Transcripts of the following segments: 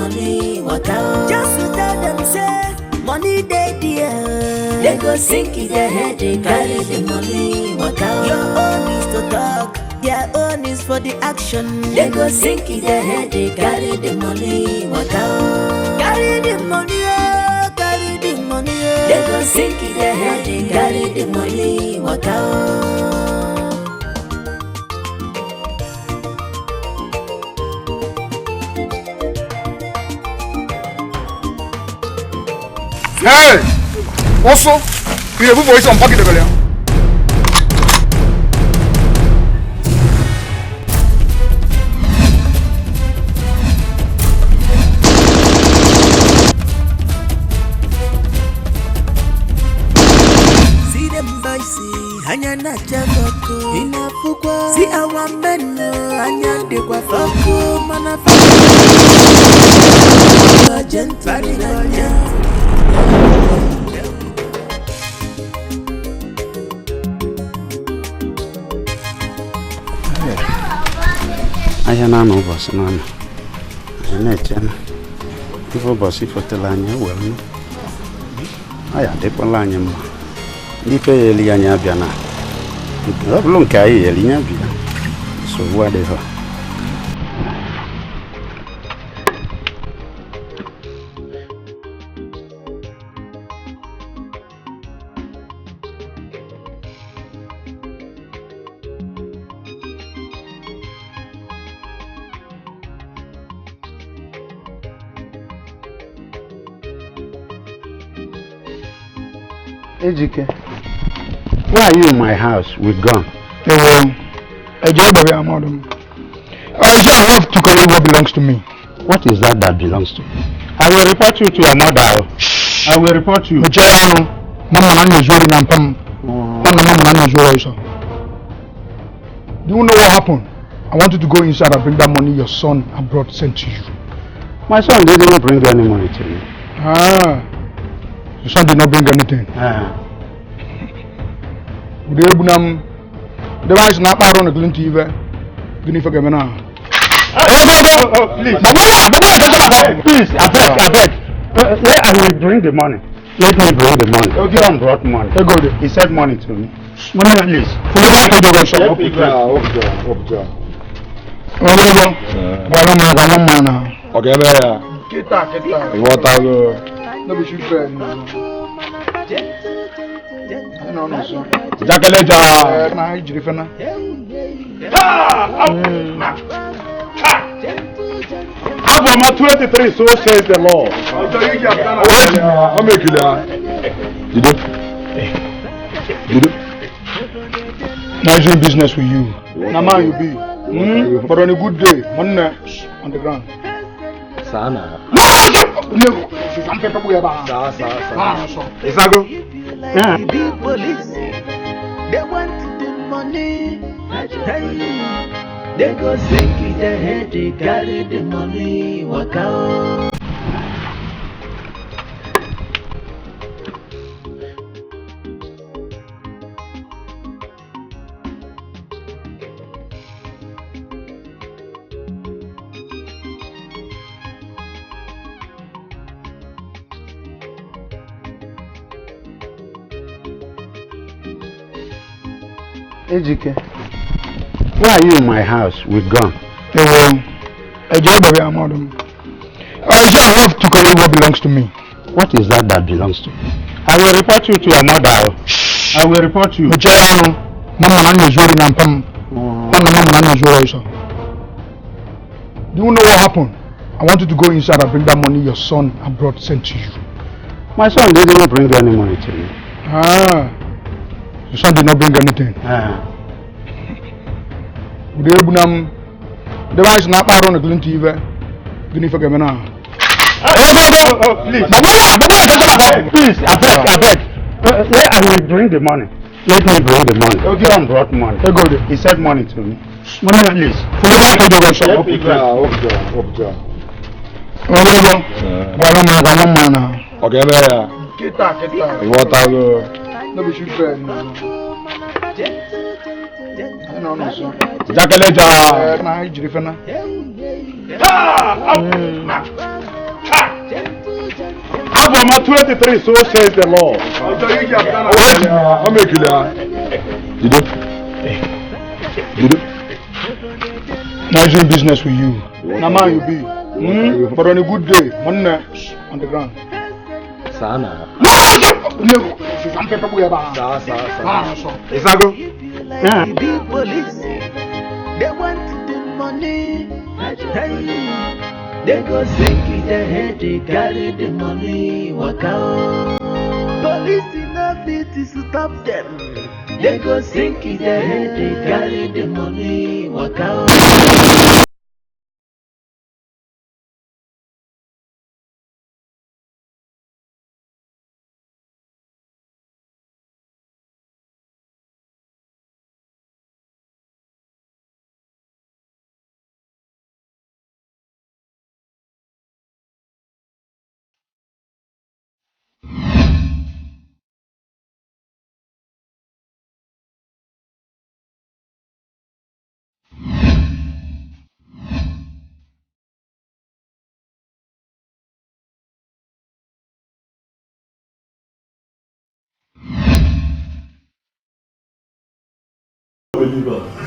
money waka. Just to tell them say money they there. They go sink in their head, they carry the money waka. Your own is to talk, their own is for the action. They go sink in their head, they carry the money waka. Carry the money, oh, carry the money, oh. They go sink in their head, they carry the money waka. Hey! Also, you have a voice on pocket level. See them boys, hanya na chabako inafukwa. See our men, hanya de kwa fako manafako. Gentle. Aya na no boss na na. Ene chena. Ifo boss ifo telanya wel no. Aya de polanya mo. Ndi pe eli anya bia na. Lo nke ayi eli nya bia. So what de ho. Dikeh, why are you in my house with gun? I have to carry what belongs to me. What is that belongs to? I will report you to your mother. I will report you. Do you know what happened? I want you to go inside and bring that money your son abroad sent to you. My son didn't bring any money to me. Your son did not bring anything. The vice not on a glint TV. Didn't forget me now. Please. Please, I beg. I will bring the money. Let me bring the money. Okay. John brought money. He said money to me. Money, please. Abama 23, so says the law. I'll make you that. Did it? Nigerian business with you. Nama you be. But on a good day, one on the ground. Sana. Some people we have. Is that go? Yeah. The police, they want the money. They go sink in their head, they carry the money, walk out. Dikeh, why are you in my house with gun? I have to carry what belongs to me. What is that belongs to? I will report you to your mother. I will report you. Do you know what happened? I want you to go inside and bring that money your son abroad sent to you. My son didn't bring any money to me. Your son did not bring anything. The vice not on a glint TV. Didn't forget me now. Please. Please, I beg. I will bring the money. Let me bring the money. John brought money. He said money to me. Money, please. Aboma 23, so says the law. I'm making that. Did it? Nigerian business with you. Nama you be. But on a good day, on the ground. Sana. Isago. Yeah. Police, they want the money. Hey, they go sink in the head, they carry the money. Walk out. Police enough to stop them. They go sink in the head, they carry the money. Walk out.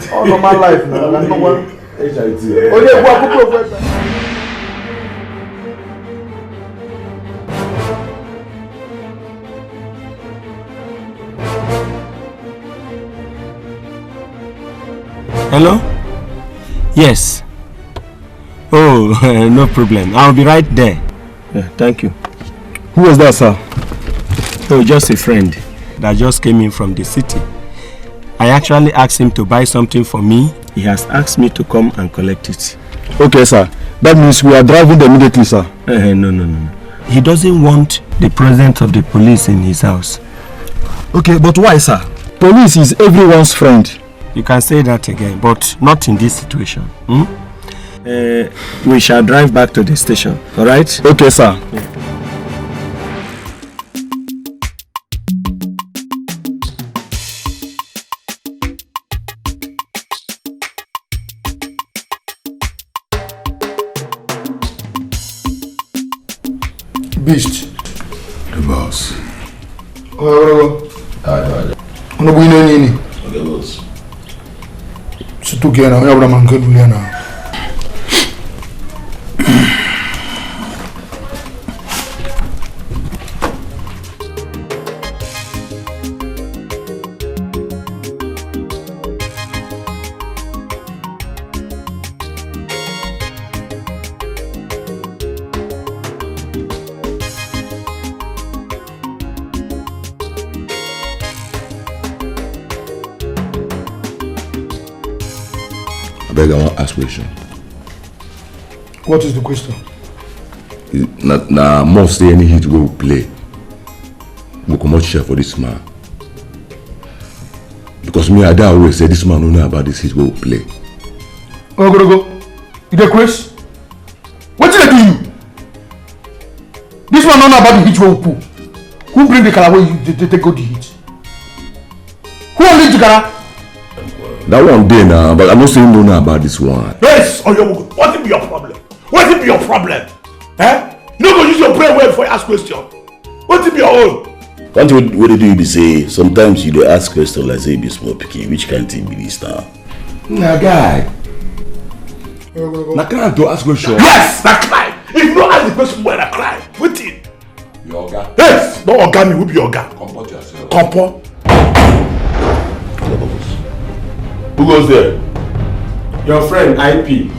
Oh, normal life now. Number one. HIT. Oh, yeah, what? Hello? Yes. Oh, no problem. I'll be right there. Yeah, thank you. Who was that, sir? Oh, just a friend that just came in from the city. I actually asked him to buy something for me. He has asked me to come and collect it. Okay, sir. That means we are driving immediately, sir. No. He doesn't want the presence of the police in his house. Okay, but why, sir? Police is everyone's friend. You can say that again, but not in this situation. We shall drive back to the station, alright? Okay, sir. Yeah. Beast. The boss. Oh, no, we know any. Okay, boss. So, to get out, I'm going to learn now. I want to ask a question. What is the question? Now, most any hit we will play. We come out share for this man. Because me, I always say this man don't know about this hit we will play. Oh, go. You the Chris? What did I do you? This man don't know about the hit we will pull. Who bring the car away? They go the hit. Who only the car? That one day now, but I'm not saying no know about this one. Yes, Oyomugu, what be your problem? What be your problem? Eh? You don't go use your brain well for ask question. What be your own? What do you do? You say sometimes you do ask questions like say you be small pikin. Which kind of thing be this now? Nah, guy. Nah, can't do ask question. Yes, that cry. If you don't ask the question when I cry, what it? Your guy. Yes, no organ, who be your guy? Comport yourself. Comport. Who goes there? Your friend, IP.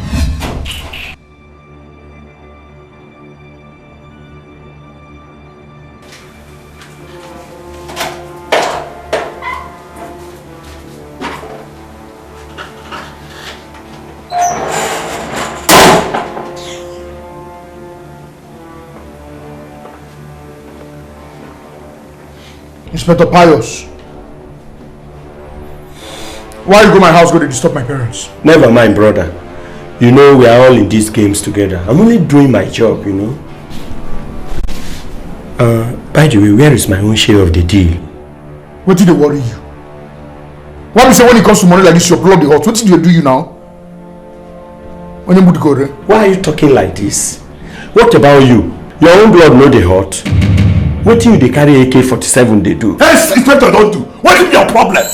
Inspector Pius. Why you go my house go to disturb my parents? Never mind, brother. You know we are all in these games together. I'm only doing my job, you know. By the way, where is my own share of the deal? What did they worry you? Why we say when it comes to money like this, your blood the hot? What did they do you now? When you go there? Why are you talking like this? What about you? Your own blood know the hot. What do you they carry AK-47 they do? Yes, Inspector don't do. What is your problem?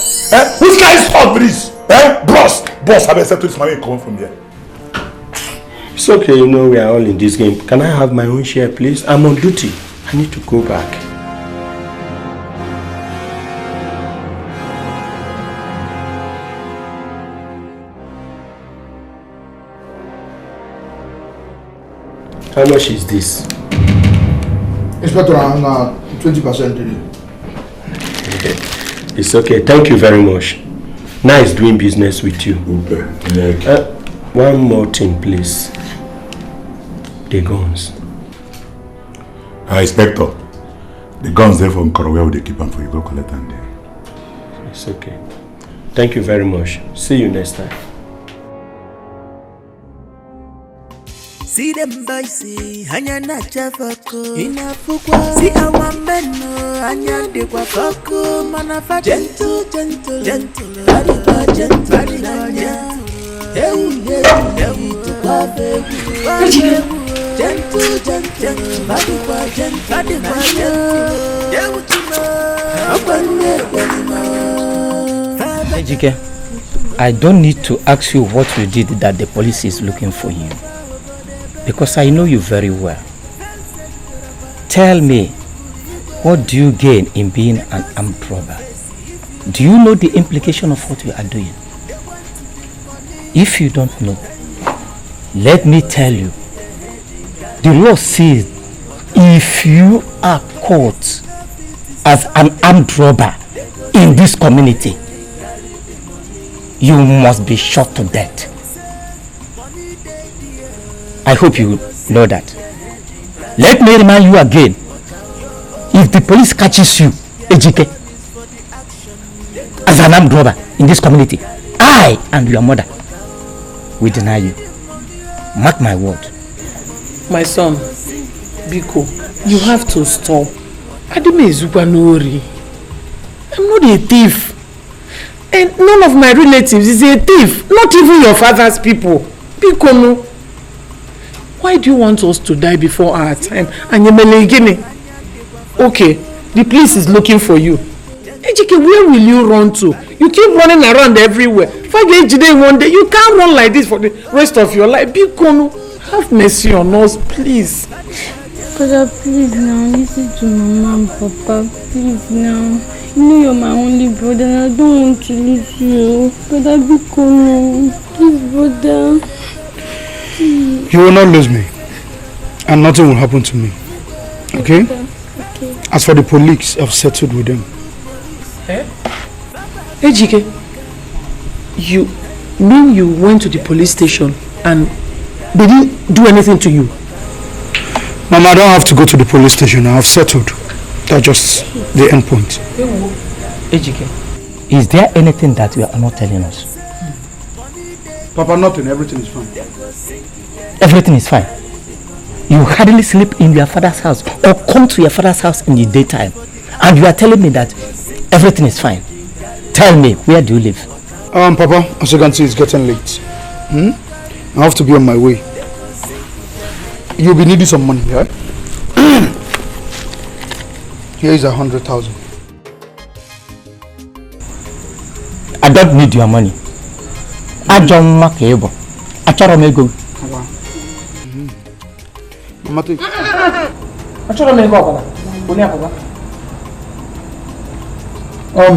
Which guy is fault with this? Boss, have accepted this money come from here. It's okay, you know we are all in this game. Can I have my own share, please? I'm on duty. I need to go back. How much is this? Inspector, I'm 20% today. It's okay. Thank you very much. Nice doing business with you. Okay. One more thing, please. The guns. Inspector, the guns there from Korowell, they keep them for you. Go collect them there. It's okay. Thank you very much. See you next time. See them boys, see hanya na chafako inafukwa. See our men, hanya de kwa fako manafa gentle, body gentle. Hey, to babe, gentle, body gentle. Dikeh, I don't need to ask you what you did that the police is looking for you. Because I know you very well. Tell me, what do you gain in being an armed robber? Do you know the implication of what you are doing? If you don't know, let me tell you. The law says if you are caught as an armed robber in this community, you must be shot to death. I hope you know that. Let me remind you again. If the police catches you, Dikeh, as an armed robber in this community, I and your mother will deny you. Mark my word. My son, Biko, you have to stop. Adime Zubanori. I'm not a thief. And none of my relatives is a thief. Not even your father's people. Biko, no. Why do you want us to die before our time? And okay, the police is looking for you. Dikeh, where will you run to? You keep running around everywhere. If I get today one day, you can't run like this for the rest of your life. Biko, have mercy on us, please. Father, please now, listen to Mama and Papa. Please now. You know you're my only brother and I don't want to lose you. Brother, Biko, please, brother. You will not lose me, and nothing will happen to me. Okay? Okay. As for the police, I've settled with them. Dikeh, you mean you went to the police station and they didn't do anything to you? Mama, I don't have to go to the police station. I have settled. That's just the end point. Dikeh, is there anything that you are not telling us? Papa, nothing. Everything is fine. Everything is fine. You hardly sleep in your father's house or come to your father's house in the daytime. And you are telling me that everything is fine. Tell me, where do you live? Papa, as you can see, it's getting late. I have to be on my way. You'll be needing some money, yeah? Here is 100,000. I don't need your money. I don't make able. I try to go. Mama,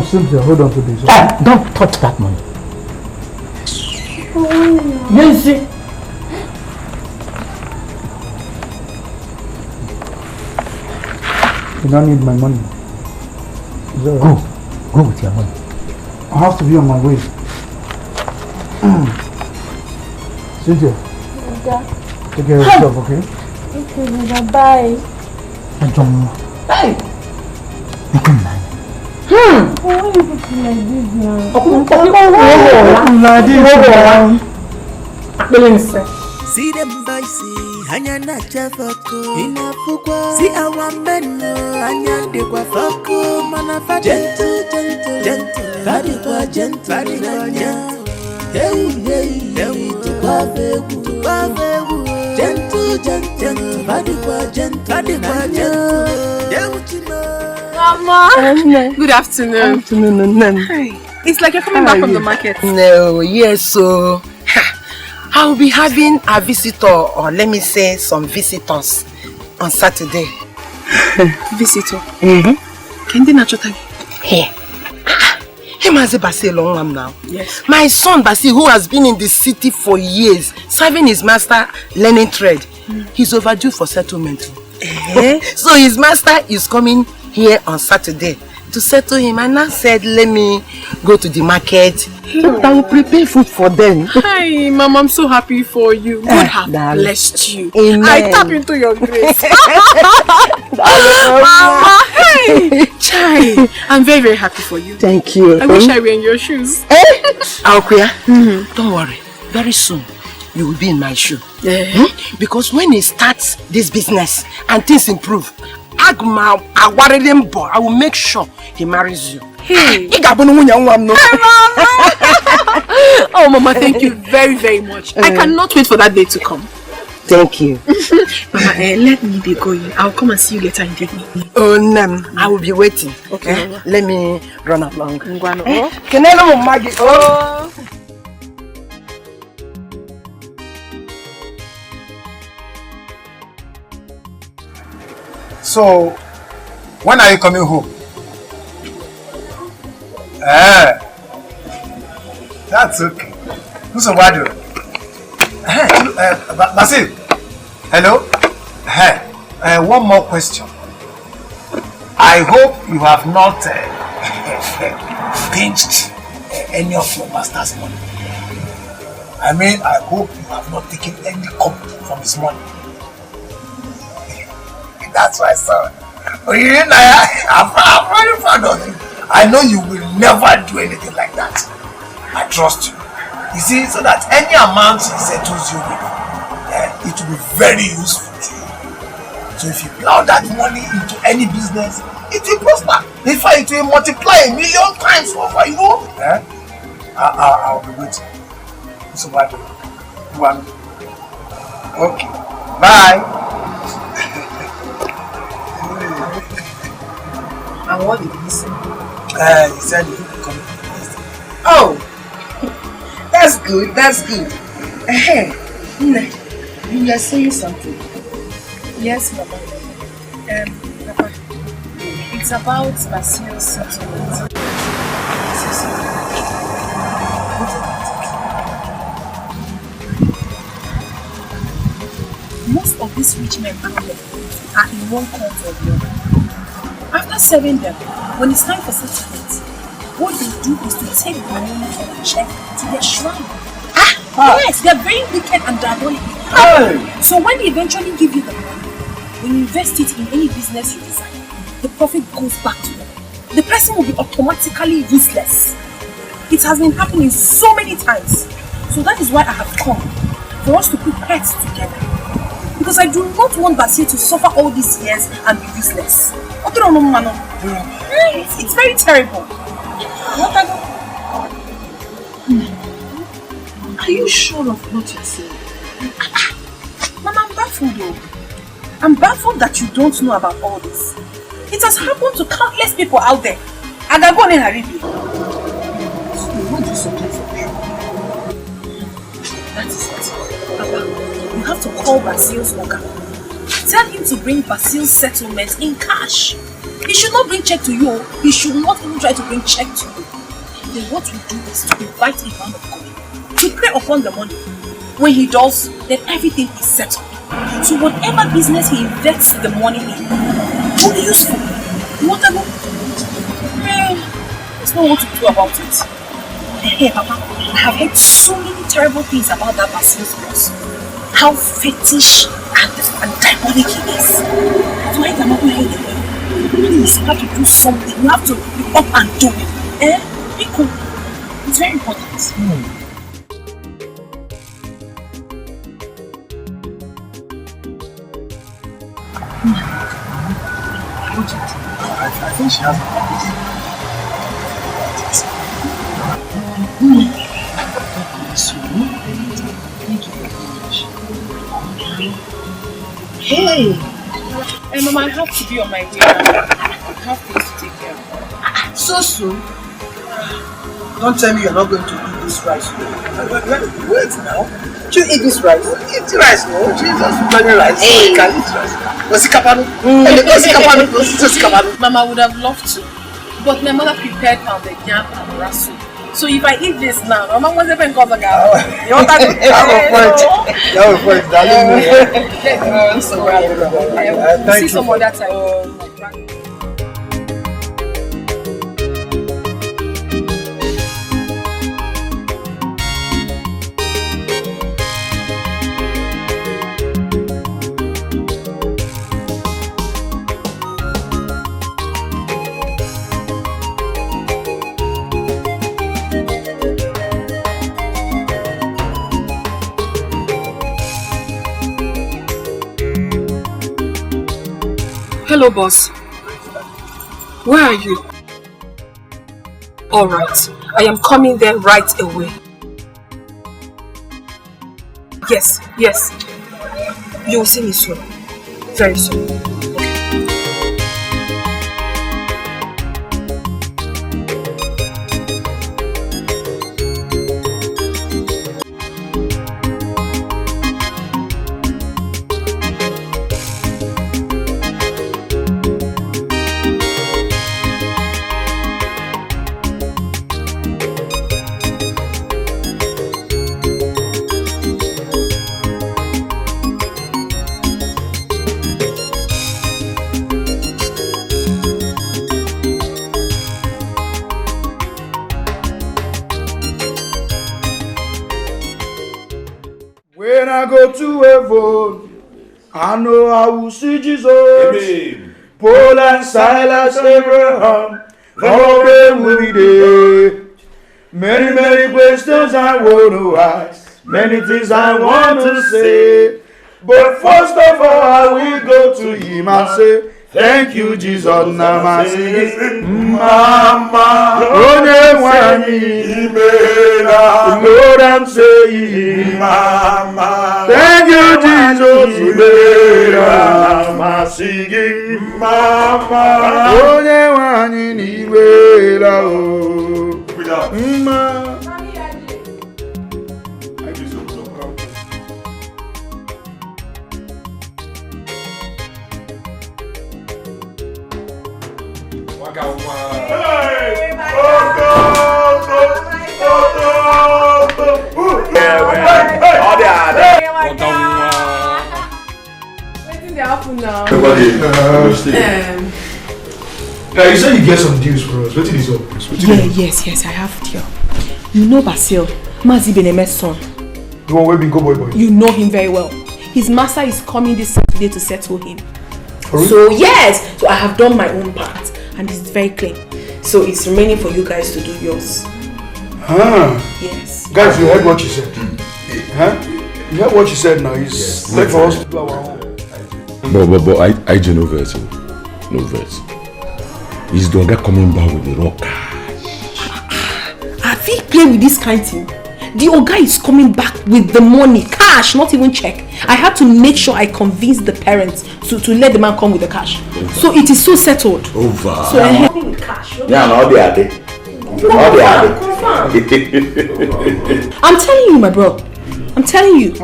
Cynthia, hold on to this. Don't touch that money. Yes. You don't need my money. Go with your money. I have to be on my way. Cynthia, take care of yourself, okay? Okay, bye. Hey! Why are you looking like this now? See them boys, see hanya na chafako inafukwa. See our men, hanya de kwa fako manafa gentle, body gentle. Hey, to babe, gentle, body gentle. Mama. Good afternoon. Hi. It's like you're coming back from the market. No, yes, so I'll be having a visitor, or let me say some visitors on Saturday. Visitor? Can they not here? Him has a Basil long now. Yes. My son Basil, who has been in the city for years, serving his master learning trade, he's overdue for settlement. So his master is coming here on Saturday to settle him, and I said, let me go to the market. So I will prepare food for them. Hi, Mom, I'm so happy for you. God have blessed you. Amen. I tap into your grace. Mama, hey, Chai, I'm very, very happy for you. Thank you. I wish I were in your shoes. Alquia, don't worry. Very soon, you will be in my shoe. Because when he starts this business and things improve, I will make sure he marries you. Hey. Oh, Mama, thank you very, very much. I cannot wait for that day to come. Thank you. Mama, let me be going. I'll come and see you later in the evening. Oh, no, I will be waiting. Okay. Let me run along. So, when are you coming home? That's okay. Who's a wado? Basil, hello? One more question. I hope you have not pinched any of your master's money. I mean, I hope you have not taken any cup from his money. That's why, son. I'm very proud of you. I know you will never do anything like that. I trust you. You see, so that any amount he settles you with, it will be very useful to you. So if you plow that money into any business, it will prosper. In fact, it will multiply 1,000,000 times over, you know. I'll be waiting. So what do you want? Okay. Bye. And what did he say? He said he would come. Oh, that's good, that's good. You are saying something. Yes, Mama. Papa, it's about Basil's settlement. Most of these rich men out there are in one cult or the other. After serving them, when it's time for settlement, what they do is to take the money from the check to their shrine. Yes, they're very wicked and diabolical. So when they eventually give you the money, when you invest it in any business you desire, the profit goes back to them. The person will be automatically useless. It has been happening so many times. So that is why I have come, for us to put heads together. Because I do not want Basil to suffer all these years and be useless. It's very terrible. Are you sure of what you're saying? Mama, I'm baffled though. I'm baffled that you don't know about all this. It has happened to countless people out there. And I'm going to Haribi. So what is something for you? That is it. Papa, you have to call Basil's worker. Tell him to bring Basil's settlement in cash. He should not bring check to you. He should not even try to bring check to you. Then what we do is to invite a man of God to pray upon the money. When he does, then everything is settled. So whatever business he invests the money in will be useful. Whatever. There's no what to do about it. Hey, Papa, I have heard so many terrible things about that Basil's boss. How fetish and diabolic he is. So I cannot hear the way. When you start to do something, you have to be up and do it. Be cool. It's very important. I think she has a Hey! Mama, I have to be on my way now. have things to take care of. So soon? Don't tell me you're not going to eat this rice. Wait now. You eat this rice? Eat the rice, no? Jesus, bloody rice. Hey. You can eat rice. Mama would have loved to, but my mother prepared pounded yam and rasu. So if I eat this now, Mama won't even come back out. You want that? That see some other time. Hello, boss. Where are you? Alright, I am coming there right away. Yes. You will see me soon. Very soon. When I go to heaven, I know I will see Jesus. Amen. Paul and Silas, Abraham, all them will be there. Many questions I want to ask, many things I want to say. But first of all, I will go to him and say, thank you, Jesus. Namasi, Mama, Lord, I'm saying, Mama, thank you, Jesus. Mama, You said you get some deals for us. What is up? Yes, I have deal. You know Basil, Mazi Beneme's son. The one where Bingo boy. You know him very well. His master is coming this Saturday to settle him. Really? So yes, so I have done my own part and it's very clean. So it's remaining for you guys to do yours. Yes. Guys, you heard what she said. You heard what she said now. It's left for us to do our own. But I do no verse. No verse. Is the guy coming back with the rock? I think play with this kind of thing. The Oga is coming back with the money, cash, not even check. I had to make sure I convinced the parents to let the man come with the cash. Over. So it is so settled. Over. So I help him with cash. Yeah, now they are there. Confirm. I'm telling you, my bro. I'm telling you.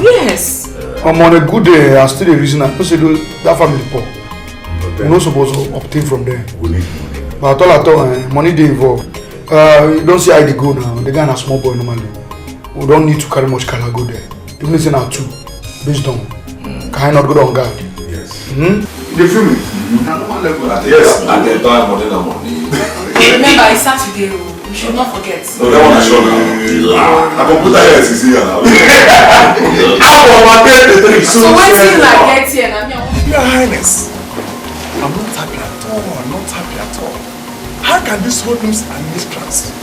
Yes. I'm on a good day. I still a reason. I don't say that family poor. We're not supposed to obtain from them. We need money. But at all, money they involved. You don't see how they go now. The guy is a small boy normally. We don't need to carry much color go there. Even if it's not two, based on. Can I not go on guard? Yes. They feel me? Yes, and the time money. Remember, it's Saturday. We should not forget. So that one I show now. I computer here is here now. So when things like get here, Your Highness, I'm not happy at all. How can these hoodlums and mistrants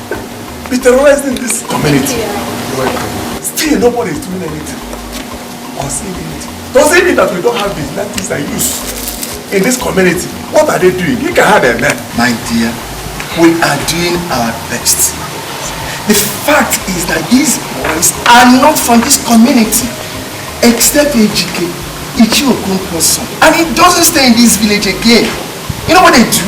be terrorizing this community? Still, nobody is doing anything or saying anything. Does it mean that we don't have vigilantes and youth in this community? What are they doing? You can have them, man. My dear, we are doing our best. The fact is that these boys are not from this community, except Ejike, Ichiokun's son, and he doesn't stay in this village again. You know what they do?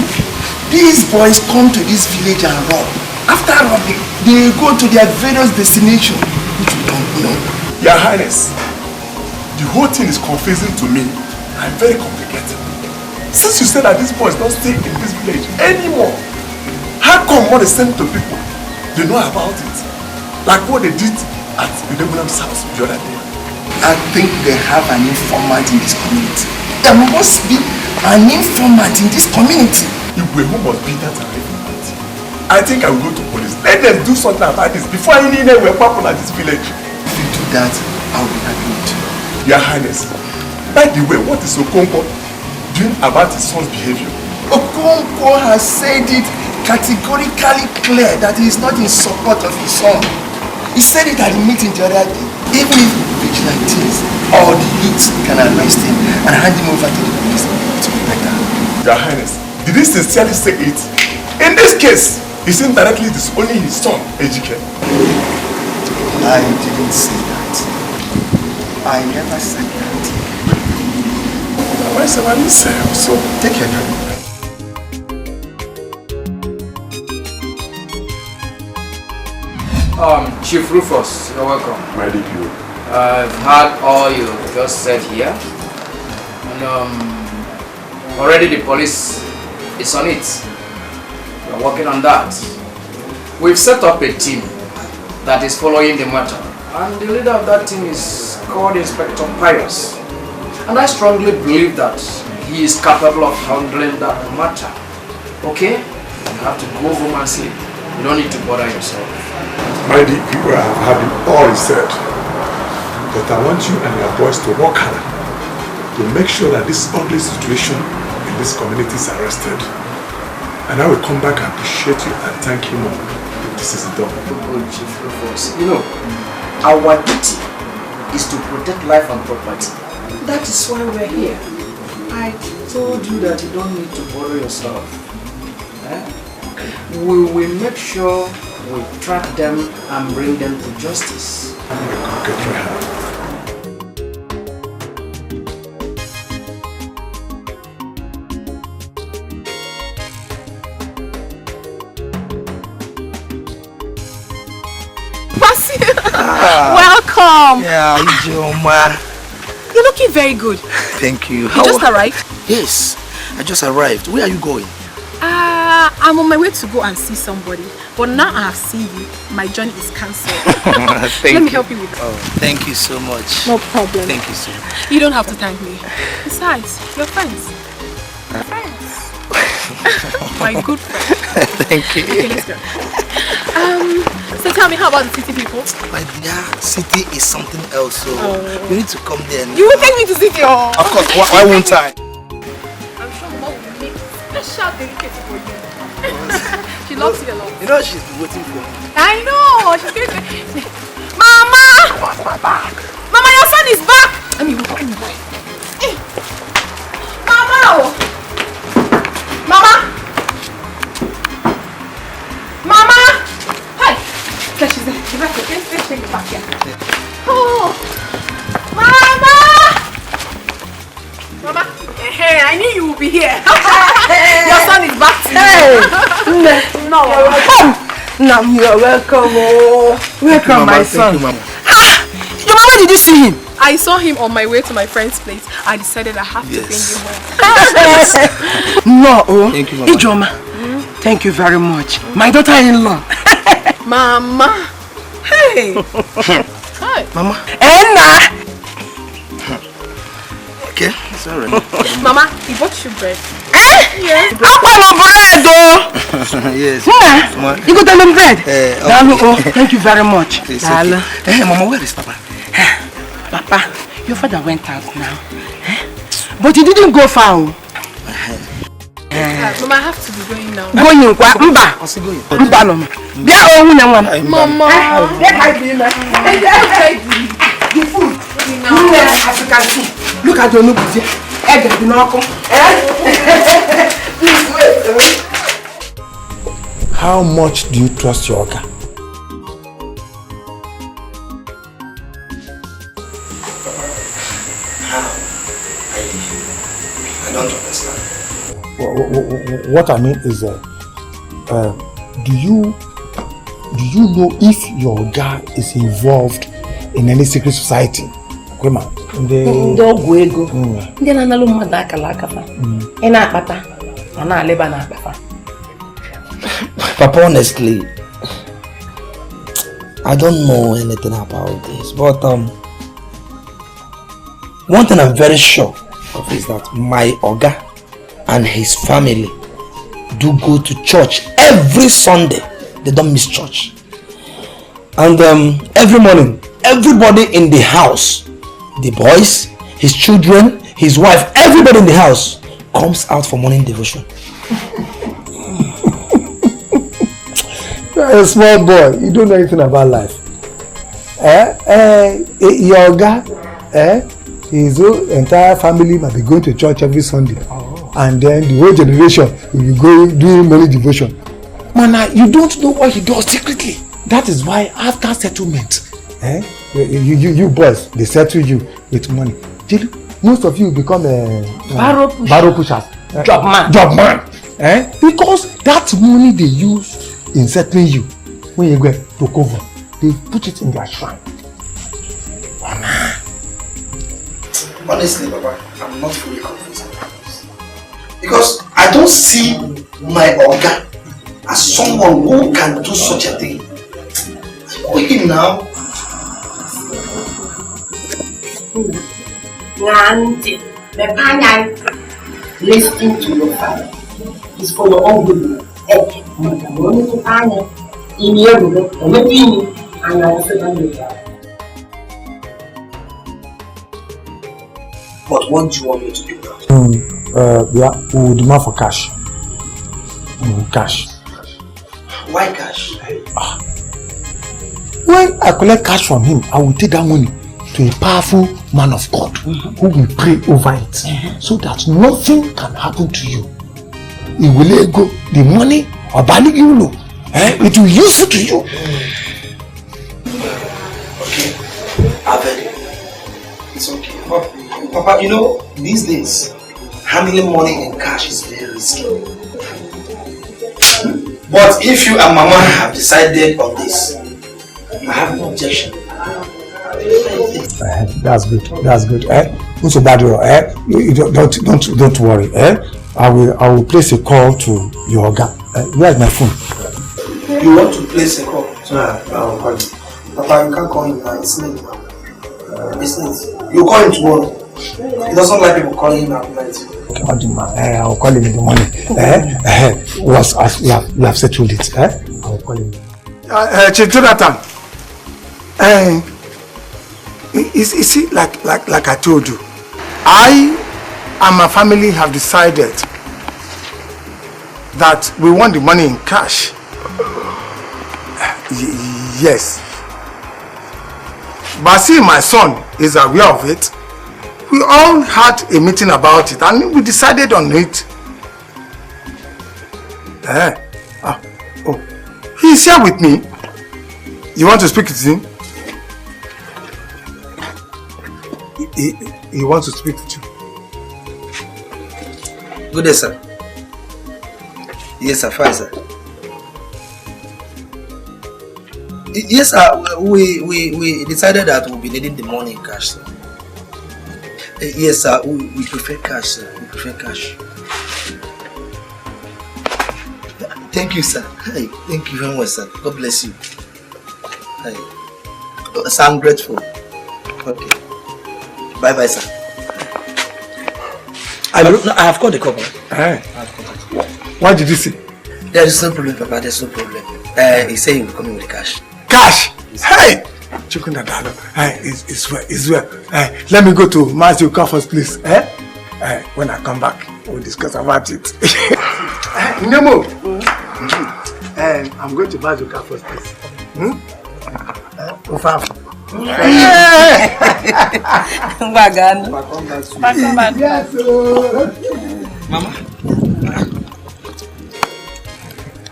These boys come to this village and rob. After robbing, they go to their various destinations, which we don't know. Your Highness, the whole thing is confusing to me and very complicated. Since you said that these boys don't stay in this village anymore, how come what they send to people, they know about it? Like what they did at Udebunam's house the other day. I think they have an informant in this community. There must be an informant in this community. Who must be that informant? I think I will go to police. Let them do something about this before any name will pop at this village. If you do that, I will be happy with you. Your Highness, by the way, what is Okonkwo doing about his son's behavior? Okonkwo has said it categorically clear that he is not in support of his son. He said it at the meeting the other day. Even if vigilantes or the youth can arrest him and hand him over to the police, it will be better. Your Highness, did he sincerely say it? In this case, he's indirectly disowning his son, Dikeh. I didn't say that. I never said that. Why is someone say so? Take your time. Chief Rufus, you're welcome. My DPO. I've heard all you just said here. And already the police is on it. We're working on that. We've set up a team that is following the matter. And the leader of that team is called Inspector Pius. And I strongly believe that he is capable of handling that matter. Okay? You have to go home and sleep. You don't need to bother yourself. My DPO, I have heard all he said. But I want you and your boys to work hard to make sure that this ugly situation in this community is arrested. And I will come back and appreciate you and thank you more if this is done. Good, Chief Rufus. You know, our duty is to protect life and property. That is why we're here. I told you that you don't need to bother yourself. We will make sure we track them and bring them to justice. Good for her. Welcome. Yeah, Ijoma. You're looking very good. Thank you. You just arrived? Yes, I just arrived. Where are you going? I'm on my way to go and see somebody. But now I have seen you, my journey is cancelled. Let me help you with it. Oh, thank you so much. No problem. Thank you so much. You don't have to thank me. Besides, you're friends. Friends. My good friend. Thank you. Okay, let's go. So tell me, how about the city people? My dear, city is something else, so you need to come there. You will take me to city, oh? Of course, why won't I? I'm sure Mom will make special dedicated for you. She loves you a lot. You know she's been waiting for me. I know. She's going to... Mama! Mama, your son is back! Let me walk. Mama! Mama! Mama! Hi! There she's there. She's back. Let's take it back here. Oh! Mama! Mama! Hey, I knew you would be here. Your son is back to you. No. Now you're welcome. Welcome, my son. Thank you, Mama. Your mama, did you see him? I saw him on my way to my friend's place. I decided I have to bring him home. No, thank you, Mama. Ijoma, thank you very much. My daughter-in-law. Mama. Hey. Hi. Mama. Enna. Okay, it's alright. Mama, he bought you bread. Yes. Apple bread, though. Yes. You got them bread. Okay. Thank you very much. Hey, Mama, where is Papa? Papa, your father went out now. But he didn't go far. Mama, I have to be going now. Going kwa mba. Mba no. Bia ohun na nwa. Mama. The food. As you can see. Look at your noodles here. Egg and binoko. Please wait. How much do you trust your Oga? I don't understand. what I mean is, do you know if your guy is involved in any secret society? Kwema, ndị ọgwụ ego, ndị na-analụ mmadụ akala akafa, ị na-akpata, ọ na-aleba na-akpafa. Papa, honestly, I don't know anything about this, but one thing I'm very sure of is that my Oga and his family do go to church every Sunday. They don't miss church. And every morning, everybody in the house, the boys, his children, his wife, everybody in the house comes out for morning devotion. You're a small boy, you don't know anything about life. Your Oga, his whole entire family might be going to church every Sunday. And then the whole generation will be going doing morning devotion. Man, you don't know what he does secretly. That is why after settlement, you boys, they settle you with money. Most of you become barrow pushers. Job man. Because that money they use in settling you, when you go to cover, they put it in their shrine. Honestly, Baba, I'm not fully convinced about this. Because I don't see my Oga as someone who can do such a thing. Who him now? Nanti, the panyan listening to your father is for your own good. Ini Edo, and I also don't know. But what do you want me to do now? Yeah, we will demand for cash. Cash. Why cash? When I collect cash from him, I will take that money to a powerful man of God who will pray over it so that nothing can happen to you. He will let go the money or bali you know. It will use it to you. Okay, I've heard it. It's okay. Papa, you know, these days, handling money in cash is very risky. But if you and Mama have decided on this, I have no objection. That's good. That's good. Don't worry. I will place a call to your Oga. Where's my phone? You want to place a call? I'll call you. Papa, you can't call him now. It's late now. It's late. You call him tomorrow. He doesn't like people calling him at night. I'll call him in the morning. We have settled it. I'll call him. Jonathan. You see, like I told you, I and my family have decided that we want the money in cash. Yes. But see, my son is aware of it. We all had a meeting about it and we decided on it. He's here with me. You want to speak to him? He wants to speak to you. Good day, sir. Yes, sir. Fine, sir. Yes, sir. We decided that we'll be needing the money in cash, sir. Yes, sir. We prefer cash, sir. We prefer cash. Thank you, sir. Hey, thank you very much, sir. God bless you. Hey. Sir, I'm grateful. Okay. Bye-bye, sir. I have called the couple. What did you say? There is no problem, Papa. There's no problem. He said he will come in with the cash. Cash? Hey! It's well. Let me go to Matthew Kafa's place. When I come back, we'll discuss about it. Nemo! I'm going to Matthew Kafa's place. Mama.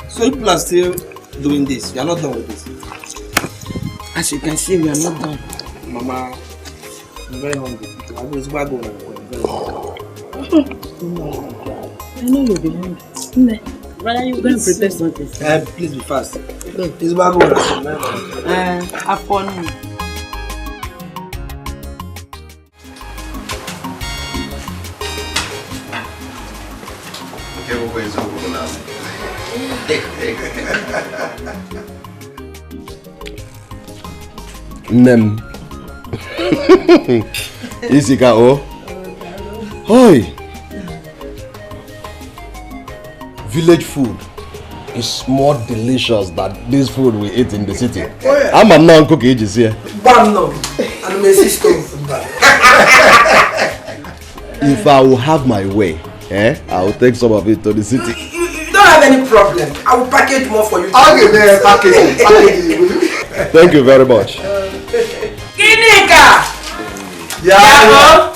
So people are still doing this. You are not done with this. As you can see, we are not done. Mama, I'm very hungry. I was back home. I know you'll be hungry. Brother, you go and prepare something. Please be fast. Please bago. Have fun. Nem. Easy ka o. Oi. Village food is more delicious than this food we eat in the city. Oh, yeah. I'm now cooking ages here. Bam no. And my sister. If I will have my way, I will take some of it to the city. You don't have any problem. I will package more for you. Okay, man, package. Thank you very much. Kinika! Yeah.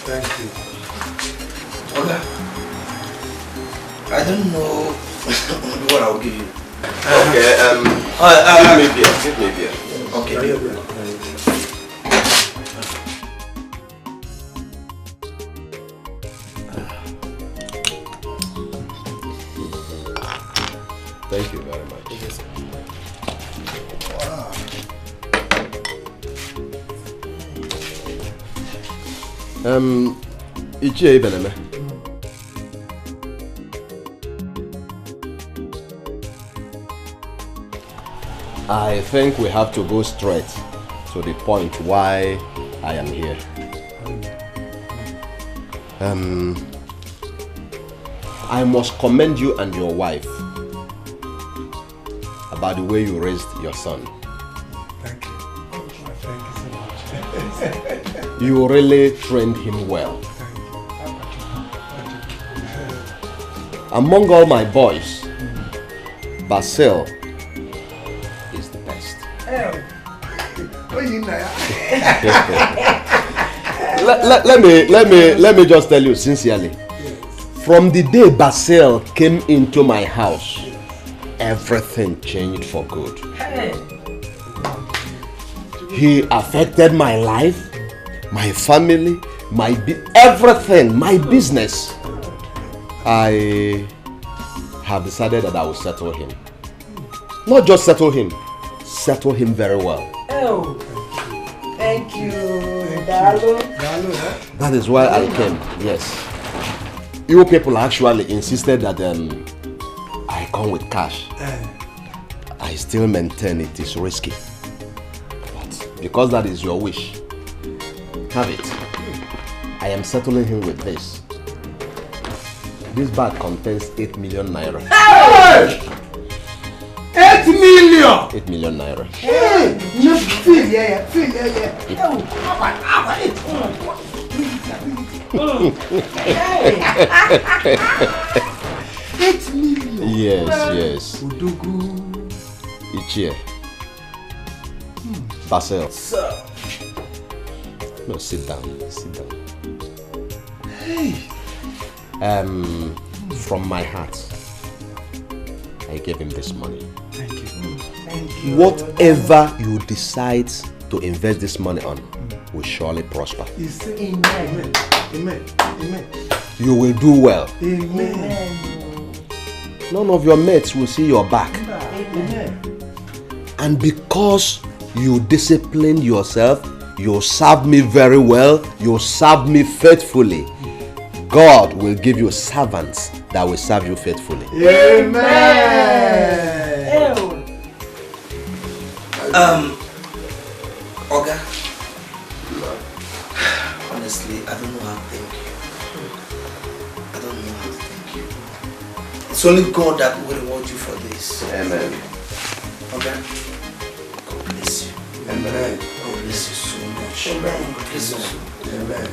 Thank you. Okay. I don't know what I'll give you. Okay, give me beer. Okay. Thank you very much. Ichie Ibeneme. I think we have to go straight to the point why I am here. I must commend you and your wife about the way you raised your son. Thank you. Thank you so much. You really trained him well. Among all my boys, Basil is the best. Let me just tell you sincerely. From the day Basil came into my house, everything changed for good. He affected my life, my family, everything, my business. I have decided that I will settle him. Not just settle him very well. Oh, thank you, Dalo. That is why I came, yes. You people actually insisted that I come with cash. I still maintain it is risky. But because that is your wish, have it. I am settling him with this. This bag contains 8 million naira. Hey! 8 million! 8 million naira. Hey! You feel, yeah. 8 million. Yes. Udugu. Ichie. Basil. Sir. No, sit down. Hey. From my heart, I gave him this money. Thank you. Whatever you decide to invest this money on will surely prosper. Amen. You will do well. Amen. None of your mates will see your back. Amen. And because you discipline yourself, you serve me very well, you serve me faithfully, God will give you servants that will serve you faithfully. Amen. Oga, honestly, I don't know how to thank you. It's only God that will reward you for this. Amen. Oga, God bless you. Amen. God bless you so much. Amen. God bless you so much. Amen.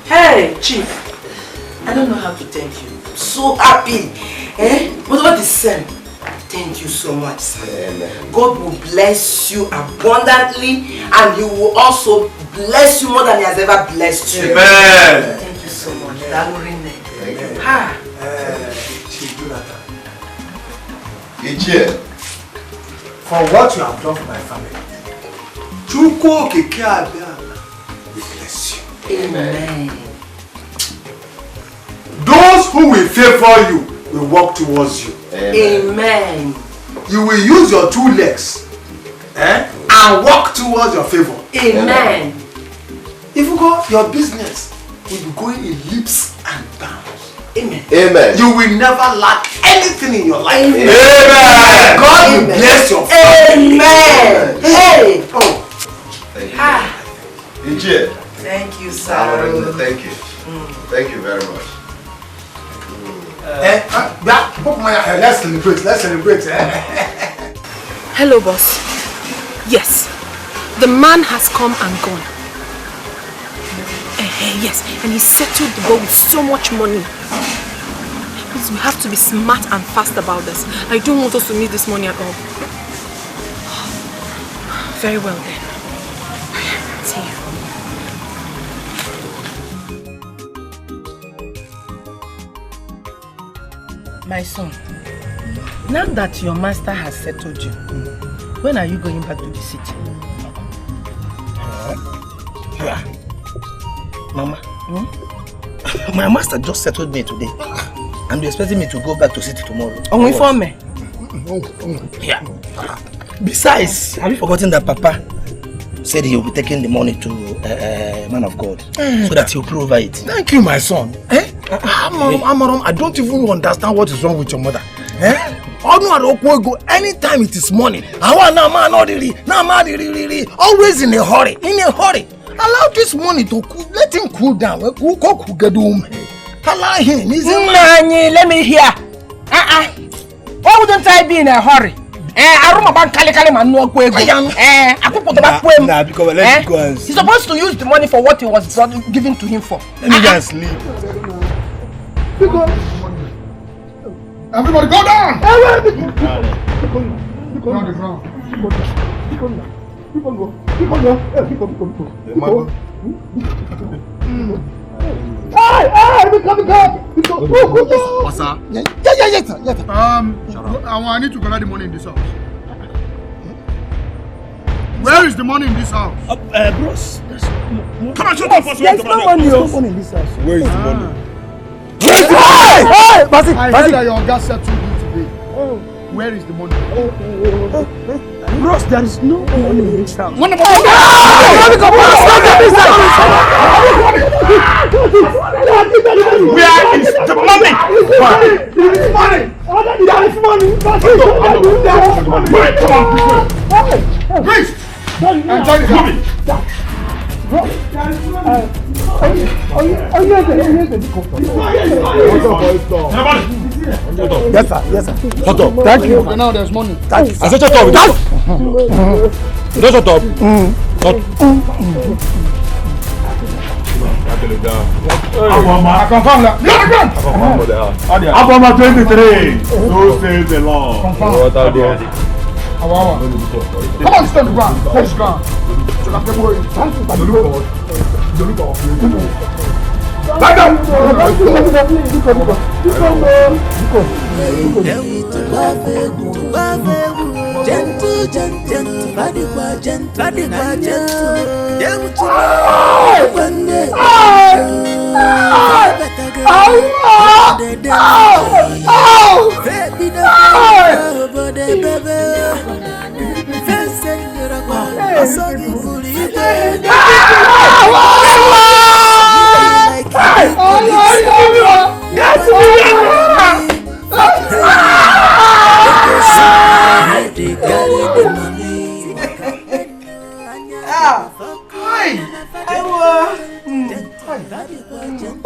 Hey, Chief, I don't know how to thank you. I'm so happy. But what is same? Thank you so much, sir. Amen. God will bless you abundantly, and He will also bless you more than He has ever blessed you. Amen. Thank you so much. Amen. Ichie, for what you have done for my family. Chukwu Okike Abiama will bless you. Amen. Those who will favor you will walk towards you. Amen. You will use your two legs and walk towards your favor. Amen. Even your business will be going in leaps and bounds. Amen. Amen. You will never lack anything in your life. Amen. God will bless your family. Amen. Hey. Oh. Thank you. Thank you, sir. Thank you. Thank you very much. Let's celebrate. Let's celebrate. Hello, boss. Yes, the man has come and gone. Yes, and he settled the boat with so much money. Please, we have to be smart and fast about this. I don't want us to miss this money at all. Very well then. See you. My son, now that your master has settled you, when are you going back to the city? Mama, my master just settled me today, and you're expecting me to go back to city tomorrow. Only for me. Yeah. Besides, have you forgotten that Papa said he will be taking the money to man of God so that he'll prove it? Thank you, my son. Amarom, I don't even understand what is wrong with your mother. Anytime it is morning, always in a hurry. Allow this money to cool, let him cool down. Allow him. Let me hear. Why wouldn't I be in a hurry? He's supposed to use the money for what he was given to him for. Let me just sleep. Everybody go down! I need to collect the money in this house. Where is the money in this house? Bros. Come on, shut up. There's no money in this house. Where is the money? Hey! I heard that your gas settled you today. Where is the money? Bros, there is no money in this house. Where is the money? There is money. Come on, please. Enjoy the money. Yes, sir. Shut up. Thank you. Okay, now there's money. Thank you. I said shut up. Don't shut up. I confirm that. Abama 23. So says the law. Come on, stand the ground. Touch the ground. Back down.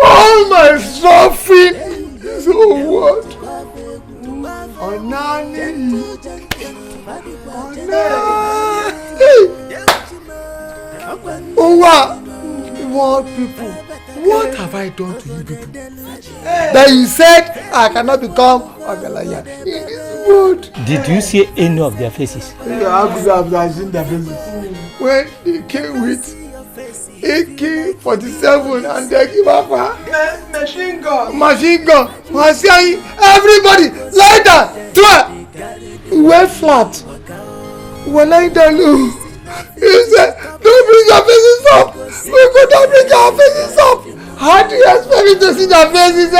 All my suffering is what? What people? What have I done to you people? That you said I cannot become Ogalaya in this world. Did you see any of their faces? Yeah, how could I have seen their faces? When he came with AK-47 and they give up machine gun. Was saying everybody lie down. We went flat. When I don't know, he said, don't bring your faces up. We could not bring our faces up. How do you expect me to see their faces?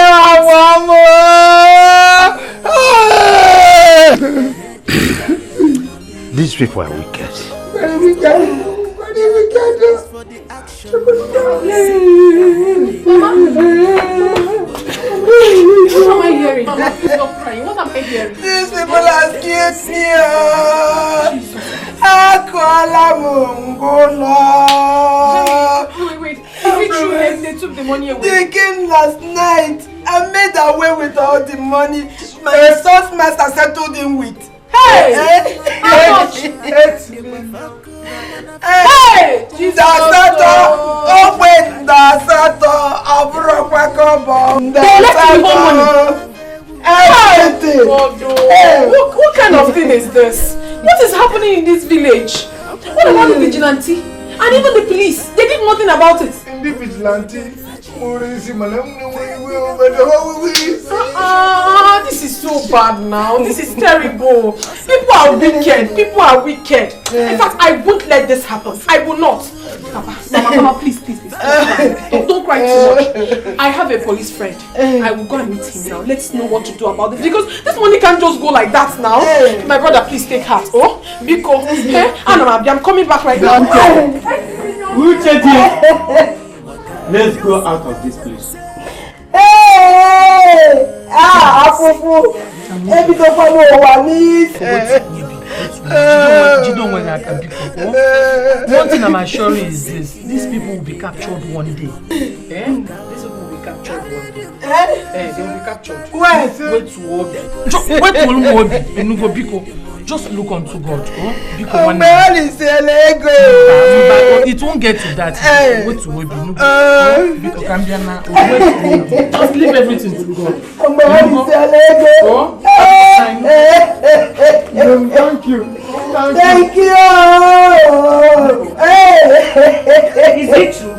These people are wicked. Very wicked. Very wicked. What am I hearing? Mama, please stop crying. What am I hearing? These people are scared me. Wait. Is it true they took the money away? They came last night and made away with all the money my son's master settled him with. Hey! How much? Hey! Jesus! Everything! What kind of thing is this? What is happening in this village? What about the vigilante? And even the police? They did nothing about it. The vigilante? This is so bad now. This is terrible. People are wicked. People are wicked. In fact, I won't let this happen. I will not. Mama, please. Don't cry too much. I have a police friend. I will go and meet him now. Let's know what to do about this. Because this money can't just go like that now. My brother, please take heart. Oh, because I'm coming back right now. Let's go out of this place. You don't want that one thing I'm assuring is this: these people will be captured one day. These people will be captured one day. They will be captured. Wait to Obi. Just look unto God. It won't get to that. Wait to Obi. Just leave everything to God. Thank you. Is it true?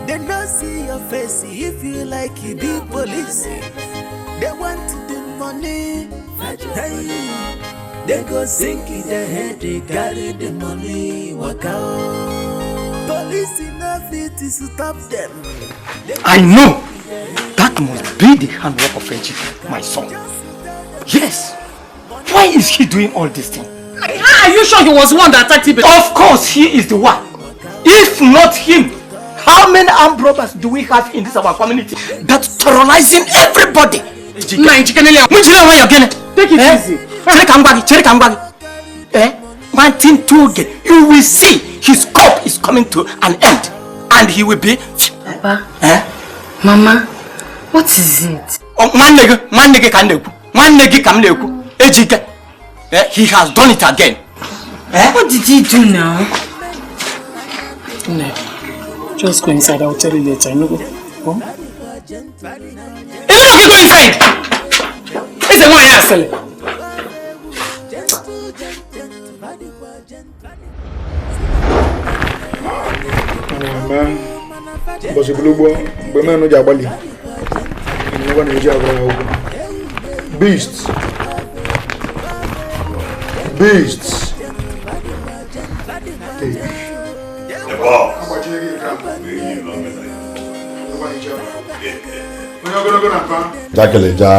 They don't see your face if you like you be police. They want the money. They go sink in their head, they carry the money, walk out. Police enough it to stop them. I know that must be the handwork of Frenchie, my son. Yes. Why is he doing all this thing? Are you sure he was the one that attacked him? Of course he is the one. If not him, how many armed robbers do we have in this our community that's terrorizing everybody? Take it easy. One thing to get, you will see his scope is coming to an end, and he will be. Papa, Mama, what is it? He has done it again. What did he do now? No, just go inside. I'll tell you later. No, go. Go inside. It's a one answer. Man, but the blue boy, but man, no jabali. No one is jabali. Beasts. Dakeleja.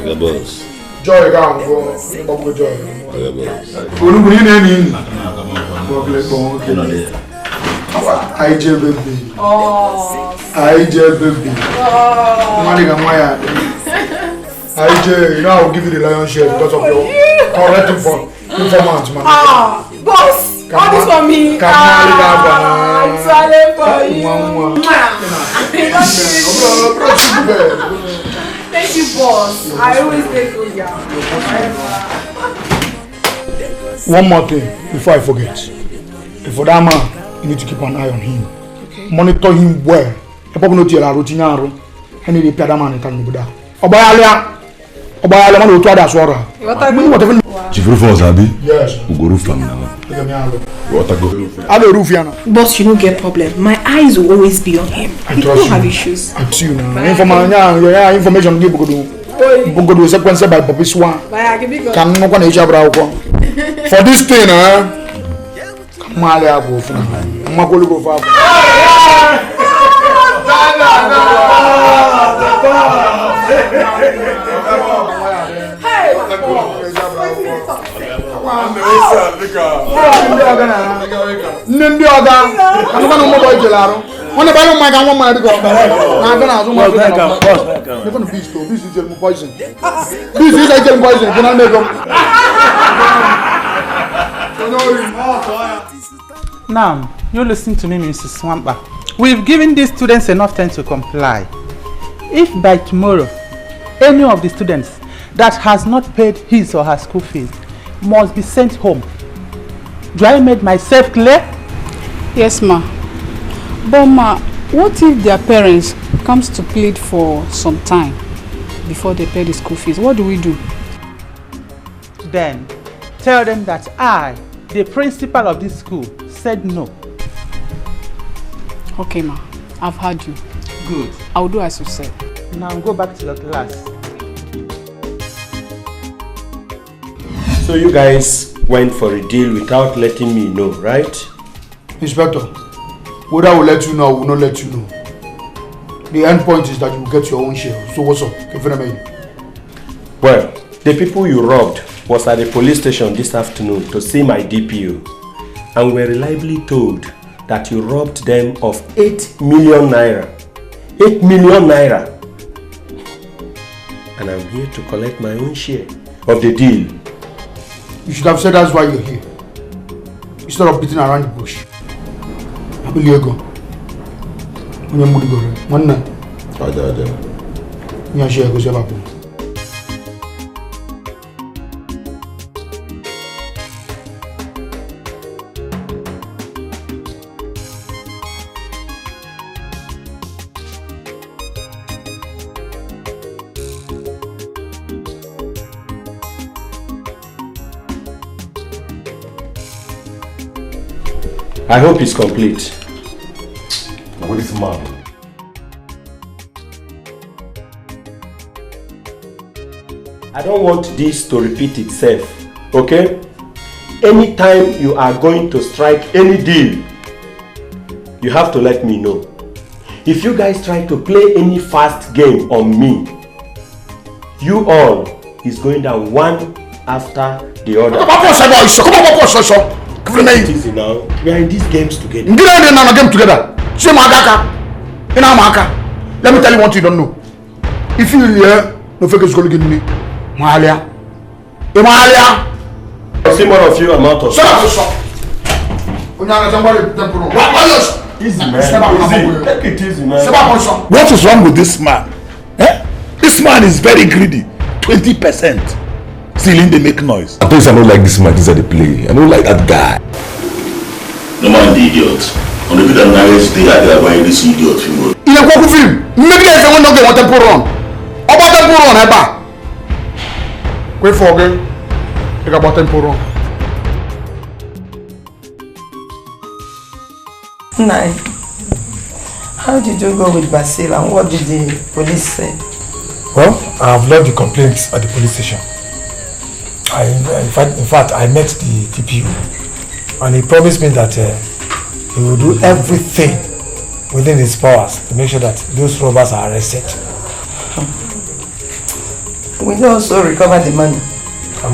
The boss. Joy down for Joy. IJ baby. IJ, you know I'll give you the lion's share because of your correct informant, man. Boss! All this for me. I'm sorry for you. Thank you, boss. I always take good care. One more thing before I forget. For that man, you need to keep an eye on him. Okay. Monitor him well. You probably know the routine. I need to pay that man in Canada. Obayalia man will try that swara. Whatever. Chief roof was Abi? Yes. We go roof am now. What I go? I go roof yana. Boss, you don't get problem. My eyes will always be on him. I trust you. Have issues. I trust you now. Information give Bogodo sequence by Bobby Swan. Can no one each other for this thing, Malia go for Magolo go for. When the Bible might want my go, I'm going to be still. This is poison. This is poison. Can I make them? Now, you listen to me, Mrs. Swampa. We've given these students enough time to comply. If by tomorrow, any of the students that has not paid his or her school fees must be sent home, do I make myself clear? Yes, ma. But ma, what if their parents comes to plead for some time before they pay the school fees? What do we do? Then tell them that I, the principal of this school, said no. Okay, ma. I've heard you. Good. I'll do as you said. Now go back to your class. So you guys went for a deal without letting me know, right? Inspector, whether I will let you know or will not let you know, the end point is that you will get your own share. So what's up? Well, the people you robbed was at the police station this afternoon to see my DPO, and were reliably told that you robbed them of 8 million naira. 8 million naira. And I'm here to collect my own share of the deal. You should have said that's why you're here, instead of beating around the bush. I will go. When you're moving, one night. You're sure goes your I hope it's complete. What is mom? I don't want this to repeat itself, okay? Anytime you are going to strike any deal, you have to let me know. If you guys try to play any fast game on me, you all is going down one after the other. Come on, easy now. We are in these games together. Get in a game together. Let me tell you what you don't know. If you hear no fake is going to give me Mahalia. I see more of you amount of. Shut up. Easy, man. Take it easy, man. What is wrong with this man? Eh? This man is very greedy. 20%. Still they make noise. At least I don't like this man. This is the play. I don't like that guy. No man, the idiot. On the video, I'm not going to stay out there buying this idiot film. In a Kwaku film, maybe if you want to get tempo run. About tempo run, Eba. Wait for again. Take about tempo run. Nine. How did you go with Basil and what did the police say? Well, I have lodged the complaints at the police station. In fact, I met the DPO and he promised me that he will do everything within his powers to make sure that those robbers are arrested. Will you also recover the money? I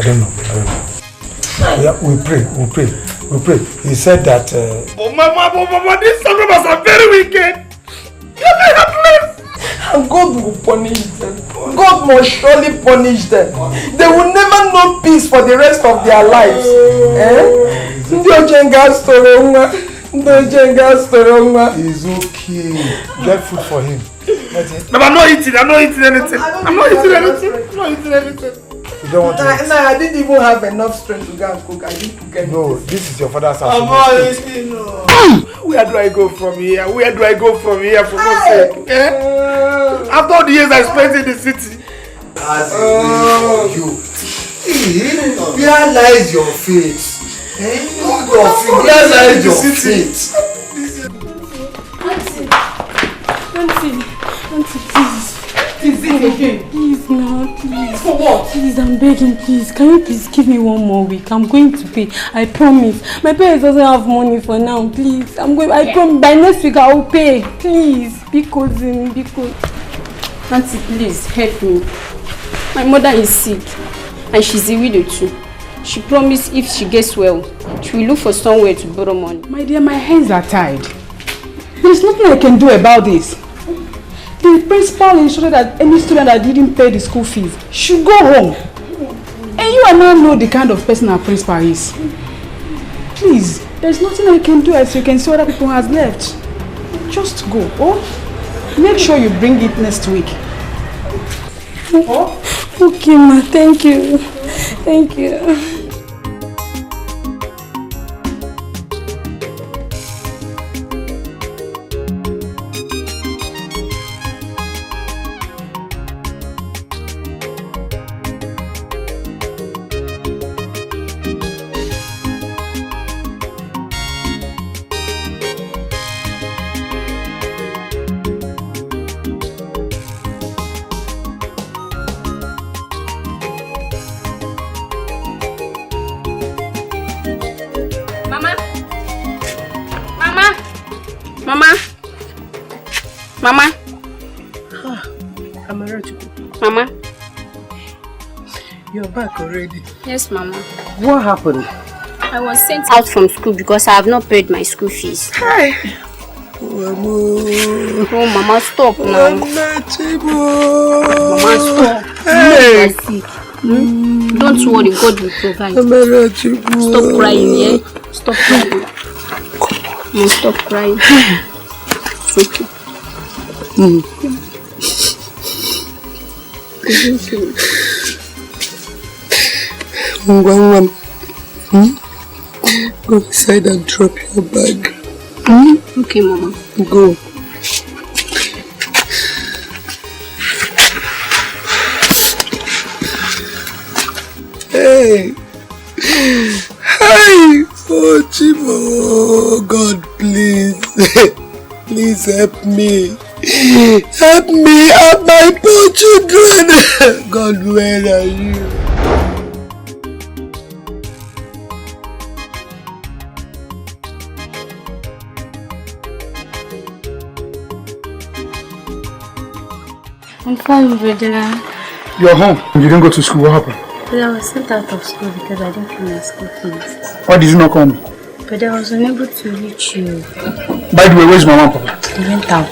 don't know. Yeah, we pray. He said that... Mama, these robbers are very wicked. You're very heartless. And God will punish them. God must surely punish them. They will never know peace for the rest of their lives. It's okay. Get food for him. No, I'm not eating anything. You don't want to eat? Nah, I didn't even have enough strength to go and cook. I didn't cook anything. No, this is your father's house. No. Where do I go from here? Where do I go from here, for God's sake? Eh? After all the years I spent in the city. Where lies your faith? Where lies your faith? Auntie, please. Is it again? Please, no, please. For what? Please, I'm begging, please. Can you please give me 1 more week? I'm going to pay. I promise. My parents doesn't have money for now. Please, I promise. By next week, I will pay. Please, because. Auntie, please help me. My mother is sick, and she's a widow too. She promised if she gets well, she will look for somewhere to borrow money. My dear, my hands are tied. There's nothing I can do about this. The principal instructed that any student that didn't pay the school fees should go home. And you and I know the kind of person our principal is. Please, there's nothing I can do as you can see other people has left. Just go, oh? Make sure you bring it next week. Oh? Okay, ma, thank you. Thank you. Mama. Mama. You're back already. Yes, Mama. What happened? I was sent out from school because I have not paid my school fees. Hi. Oh, Mama, stop now. Mama, stop. Hey. Don't worry, God will provide. Stop crying, yeah? Stop crying. Mama, stop crying. It's okay. Go inside and drop your bag. Okay, Mama. Go. Hey. Hi. Oh, Chibo. God, please. Please help me. Help me, help my poor children. God, where are you? I'm fine, brother. You're home. You didn't go to school. What happened? But I was sent out of school because I didn't pay my school fees. Why did you not call me? But I was unable to reach you. By the way, where's my mom and papa? They went out.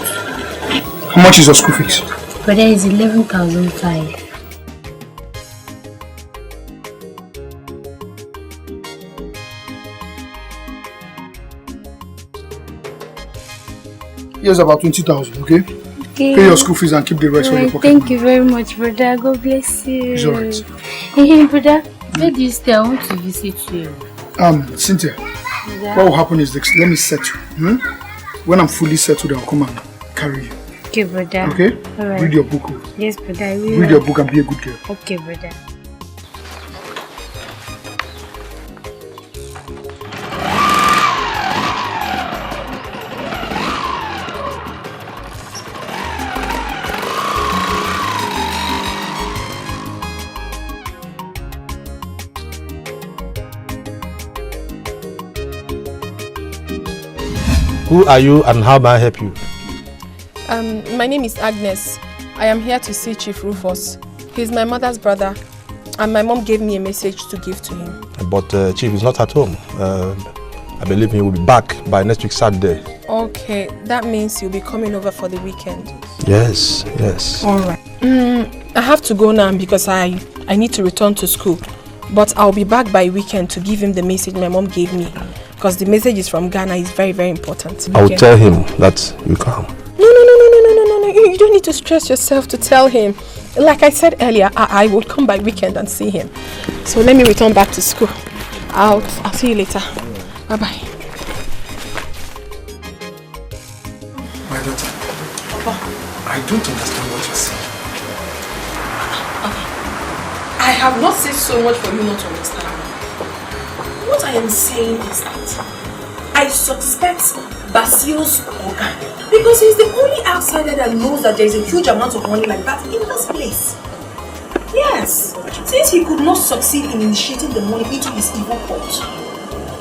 How much is your school fees? But there is 11,500. Here's about 20,000, okay? Okay. Pay your school fees and keep the rest for your pocket. Thank you very much, brother. God bless you. It's alright. Hey, brother, where do you stay? I want to visit you. Cynthia, Yeah. what will happen is this. Let me settle. When I'm fully settled, I'll come and carry you. Okay, brother. Okay? Alright. Read your book. Yes, brother. I will. Read your book and be a good girl. Okay, brother. Who are you and how may I help you? My name is Agnes. I am here to see Chief Rufus. He's my mother's brother, and my mom gave me a message to give to him. But Chief is not at home. I believe he will be back by next week Saturday. Okay, that means you'll be coming over for the weekend. Yes, yes. Alright. I have to go now because I need to return to school. But I'll be back by weekend to give him the message my mom gave me. Because the message is from Ghana, is very, very important. I will tell him that you come. No. You don't need to stress yourself to tell him. like I said earlier, I would come by weekend and see him. So let me return back to school. I'll see you later. Bye-bye. My daughter, Papa, I don't understand what you're saying. I have not said so much for you not to understand. What I am saying is that I suspect Basil's organ because he's the only outsider that knows that there is a huge amount of money like that in this place. Yes, since he could not succeed in initiating the money into his evil cult,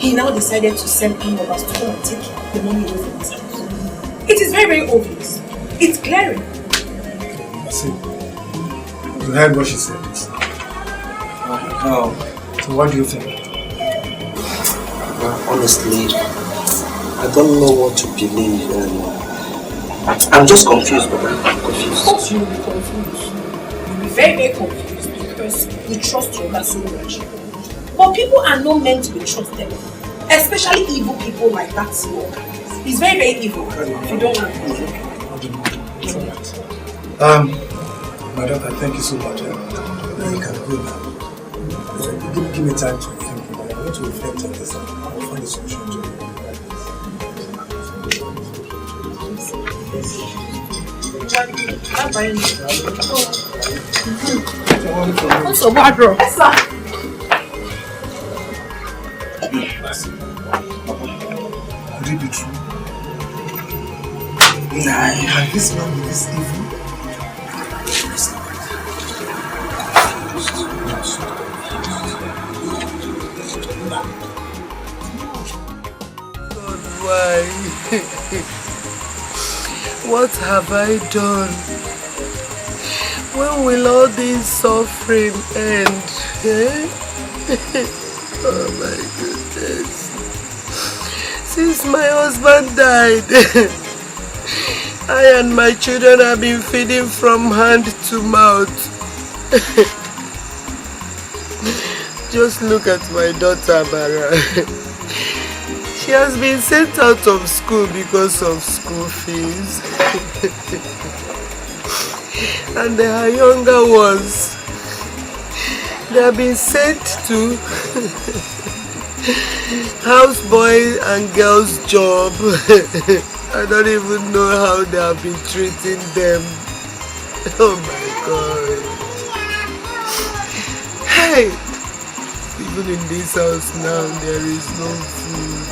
he now decided to send robbers to come and take the money away from his house. It is very, very obvious. It's glaring. See, you heard what she said. Now, so what do you think? Honestly, I don't know what to believe. I'm just confused, but I'm confused. Of course you'll be confused. You'll be very, very confused because you trust your God so much. But people are not meant to be trusted. Especially evil people like that. He's very, very evil. If you don't know. My daughter, thank you so much. Now you can go now. Give me time to think about it. I want to reflect on this and I'll find a solution to it. What's the wardrobe? Could it be true? Nah, can this man be this evil? Why? What have I done? When will all this suffering end? Eh? Oh my goodness. Since my husband died, I and my children have been feeding from hand to mouth. Just look at my daughter, Bara. She has been sent out of school because of school fees. And her younger ones, they have been sent to houseboy and girls' job. I don't even know how they have been treating them. Oh my God. Hey! Even in this house now, there is no food.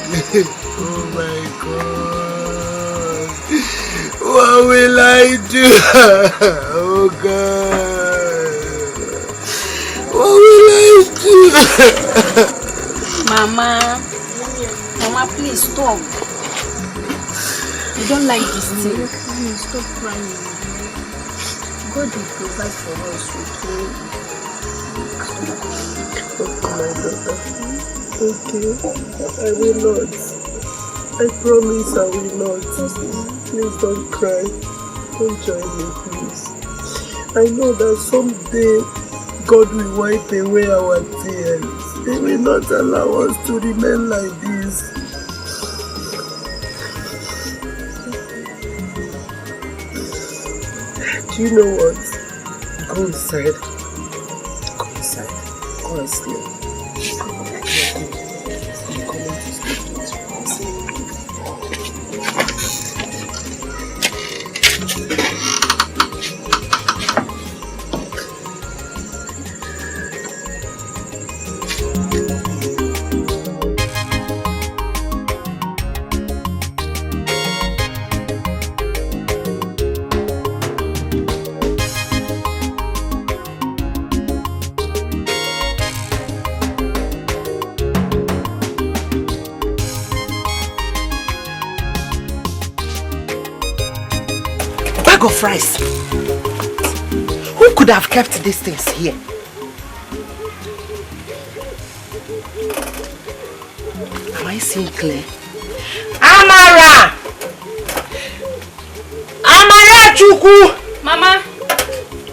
Oh my God. What will I do? Oh God. What will I do? Mama, please stop. You don't like this thing. Please stop crying. God will provide for us, okay? Okay, I will not. I promise I will not. Please don't cry. Don't join me, please. I know that someday God will wipe away our tears. He will not allow us to remain like this. Do you know what? Go inside. Go inside. Go and sleep. Of rice. Who could have kept these things here? Am I seeing clear? Amara! Amara Chuku! Mama!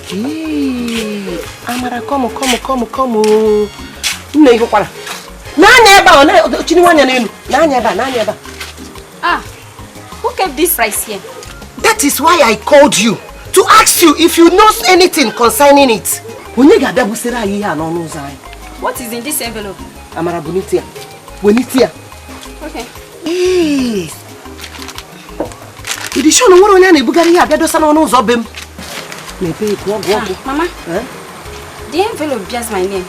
Hey, Amara, come. Ah, who kept this rice here? That is why I called you to ask you if you know anything concerning it. What is in this envelope? Amara Bonitia. Bonitia. Okay. Hey. You show no one any Bugari here. Bedo sana ono zobem. Mama. Huh? The envelope bears my name.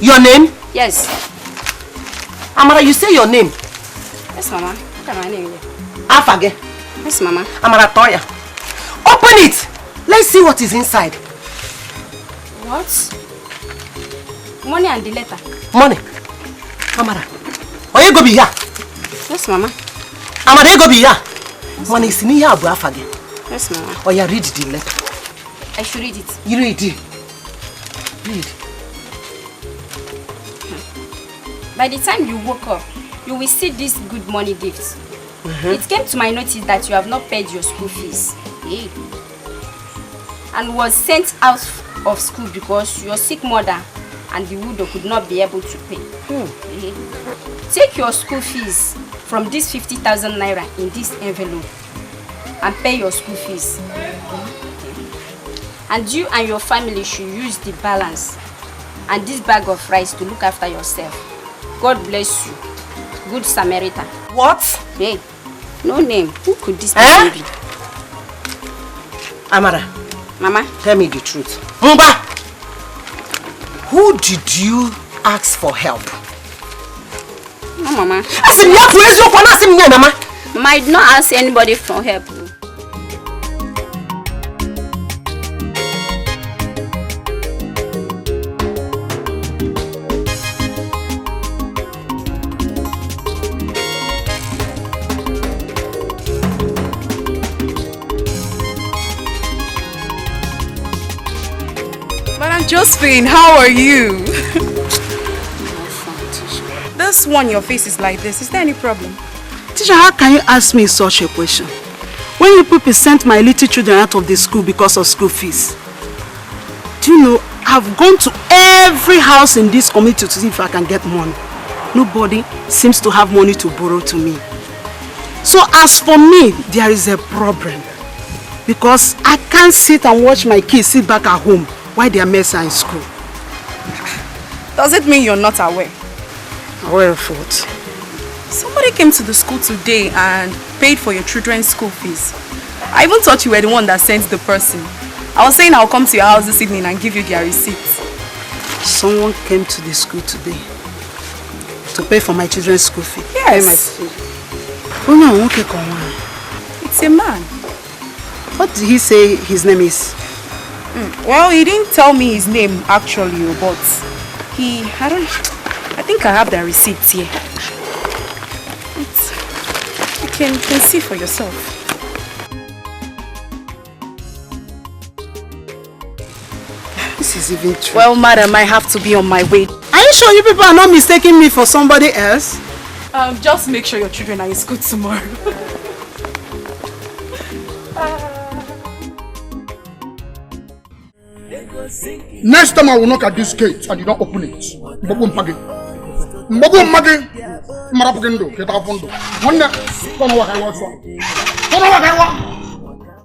Your name? Yes. Amara, you say your name? Yes, Mama. Look at my name. Afage. Yes, Mama. Amara Toya. Open it. Let's see what is inside. What? Money and the letter. Money. Amara. Are you go be here? Yes, Mama. Amara, you go be here. Yes, money is in here, Abu Afage. Yes, Mama. Or you read the letter. I should read it. You read it. Read. By the time you woke up, you will see this good money gift. It came to my notice that you have not paid your school fees. Hey. And was sent out of school because your sick mother and the widow could not be able to pay. Hey. Take your school fees from this 50,000 naira in this envelope and pay your school fees. And you and your family should use the balance and this bag of rice to look after yourself. God bless you. Good Samaritan. What? Hey, no name. Who could this person be? Amara. Mama. Tell me the truth. Mba! Who did you ask for help? No, Mama. Mama, I did not ask anybody for help. Josephine, how are you? This one, your face is like this. Is there any problem? Teacher, how can you ask me such a question? When you people sent my little children out of the school because of school fees, do you know, I've gone to every house in this community to see if I can get money. Nobody seems to have money to borrow to me. So as for me, there is a problem. Because I can't sit and watch my kids sit back at home while their mates are in school. Does it mean you're not aware? Aware of what? Somebody came to the school today and paid for your children's school fees. I even thought you were the one that sent the person. I was saying I'll come to your house this evening and give you their receipts. Someone came to the school today to pay for my children's school fee. Yes. Oh no, okay, come on. It's a man. What did he say his name is? Well, he didn't tell me his name actually, but I think I have the receipts here. You can see for yourself. This is even true. Well, madam, I have to be on my way. Are you sure you people are not mistaking me for somebody else? Just make sure your children are in school tomorrow. Next time I will knock at this gate and you don't open it. Mbogo mpage. Marapagendo, get up on the. One, don't know what I want. Don't know what I want.